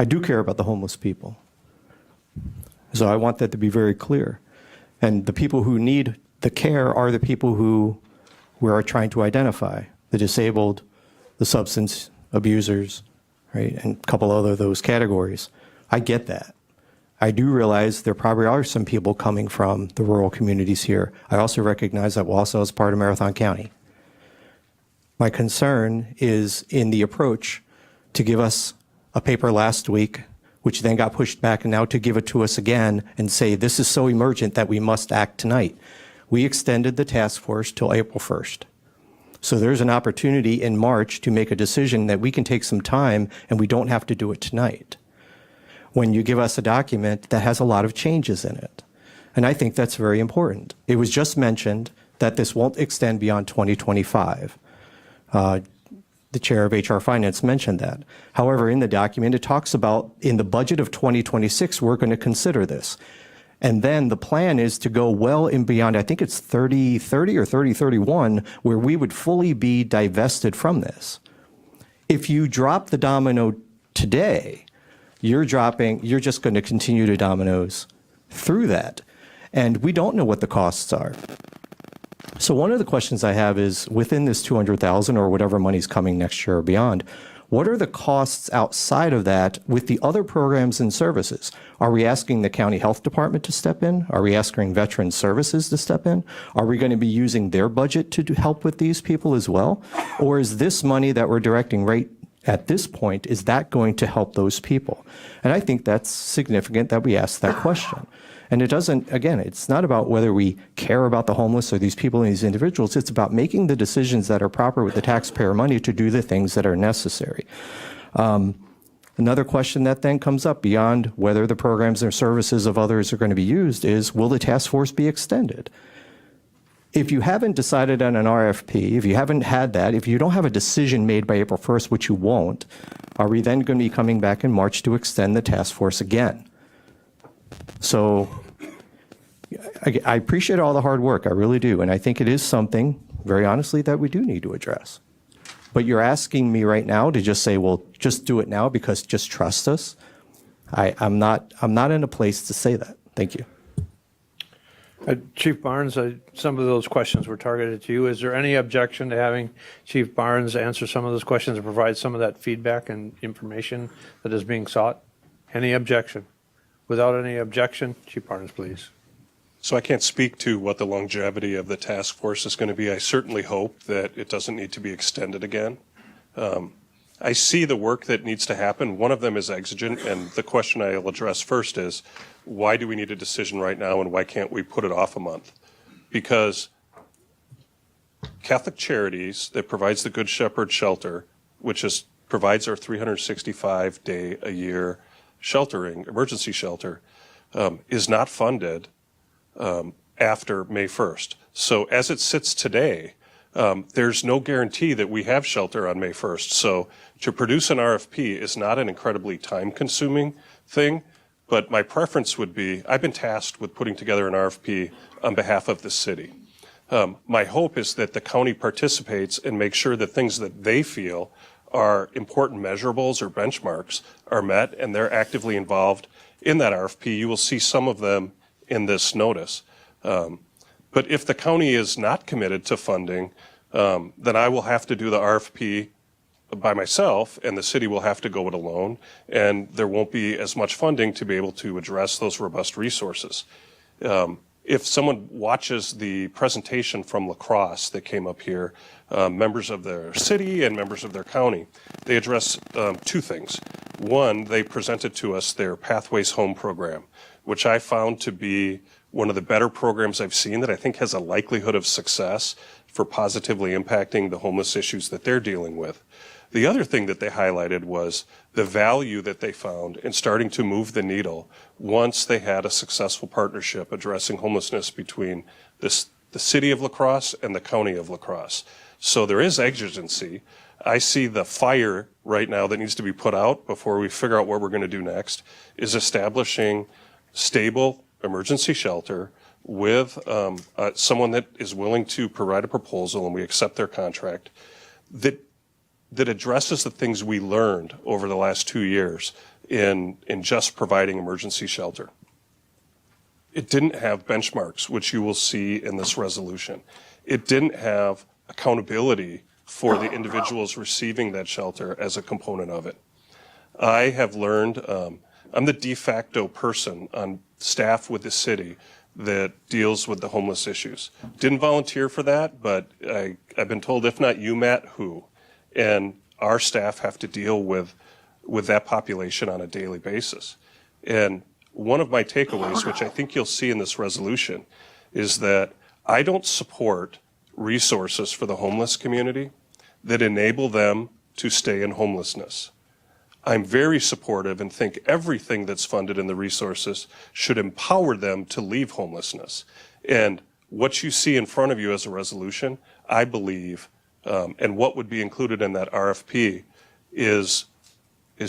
I do care about the homeless people. So I want that to be very clear. And the people who need the care are the people who we are trying to identify, the disabled, the substance abusers, right, and a couple other those categories. I get that. I do realize there probably are some people coming from the rural communities here. I also recognize that Wausau is part of Marathon County. My concern is in the approach to give us a paper last week, which then got pushed back, and now to give it to us again and say this is so emergent that we must act tonight. We extended the task force till April 1st. So there's an opportunity in March to make a decision that we can take some time and we don't have to do it tonight. When you give us a document that has a lot of changes in it. And I think that's very important. It was just mentioned that this won't extend beyond 2025. The chair of HR Finance mentioned that. However, in the document, it talks about in the budget of 2026, we're going to consider this. And then the plan is to go well and beyond, I think it's 3030 or 3031, where we would fully be divested from this. If you drop the domino today, you're just going to continue to dominoes through that. And we don't know what the costs are. So one of the questions I have is within this 200,000 or whatever money's coming next year or beyond, what are the costs outside of that with the other programs and services? Are we asking the county health department to step in? Are we asking veteran services to step in? Are we going to be using their budget to help with these people as well? Or is this money that we're directing right at this point, is that going to help those people? And I think that's significant that we ask that question. And it doesn't, again, it's not about whether we care about the homeless or these people and these individuals. It's about making the decisions that are proper with the taxpayer money to do the things that are necessary. Another question that then comes up beyond whether the programs or services of others are going to be used is, will the task force be extended? If you haven't decided on an RFP, if you haven't had that, if you don't have a decision made by April 1st, which you won't, are we then going to be coming back in March to extend the task force again? So I appreciate all the hard work, I really do, and I think it is something, very honestly, that we do need to address. But you're asking me right now to just say, well, just do it now because just trust us. I'm not in a place to say that. Thank you. Chief Barnes, some of those questions were targeted to you. Is there any objection to having Chief Barnes answer some of those questions and provide some of that feedback and information that is being sought? Any objection? Without any objection, Chief Barnes, please. So I can't speak to what the longevity of the task force is going to be. I certainly hope that it doesn't need to be extended again. I see the work that needs to happen. One of them is exigent, and the question I'll address first is, why do we need a decision right now, and why can't we put it off a month? Because Catholic Charities that provides the Good Shepherd shelter, which provides our 365-day-a-year sheltering, emergency shelter, is not funded after May 1st. So as it sits today, there's no guarantee that we have shelter on May 1st. So to produce an RFP is not an incredibly time-consuming thing, but my preference would be, I've been tasked with putting together an RFP on behalf of the city. My hope is that the county participates and makes sure that things that they feel are important measurables or benchmarks are met, and they're actively involved in that RFP. You will see some of them in this notice. But if the county is not committed to funding, then I will have to do the RFP by myself, and the city will have to go it alone, and there won't be as much funding to be able to address those robust resources. If someone watches the presentation from La Crosse that came up here, members of their city and members of their county, they address two things. One, they presented to us their Pathways Home program, which I found to be one of the better programs I've seen that I think has a likelihood of success for positively impacting the homeless issues that they're dealing with. The other thing that they highlighted was the value that they found in starting to move the needle once they had a successful partnership addressing homelessness between the city of La Crosse and the county of La Crosse. So there is exigency. I see the fire right now that needs to be put out before we figure out what we're going to do next is establishing stable emergency shelter with someone that is willing to provide a proposal, and we accept their contract, that that addresses the things we learned over the last 2 years in just providing emergency shelter. It didn't have benchmarks, which you will see in this resolution. It didn't have accountability for the individuals receiving that shelter as a component of it. I have learned, I'm the de facto person on staff with the city that deals with the homeless issues. Didn't volunteer for that, but I've been told, if not you, Matt, who? And our staff have to deal with that population on a daily basis. And one of my takeaways, which I think you'll see in this resolution, is that I don't support resources for the homeless community that enable them to stay in homelessness. I'm very supportive and think everything that's funded in the resources should empower them to leave homelessness. And what you see in front of you as a resolution, I believe, and what would be included in that RFP is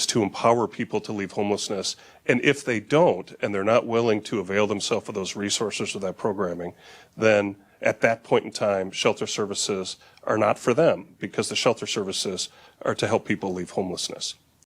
to empower people to leave homelessness. And if they don't, and they're not willing to avail themselves of those resources or that programming, then at that point in time, shelter services are not for them, because the shelter services are to help people leave homelessness.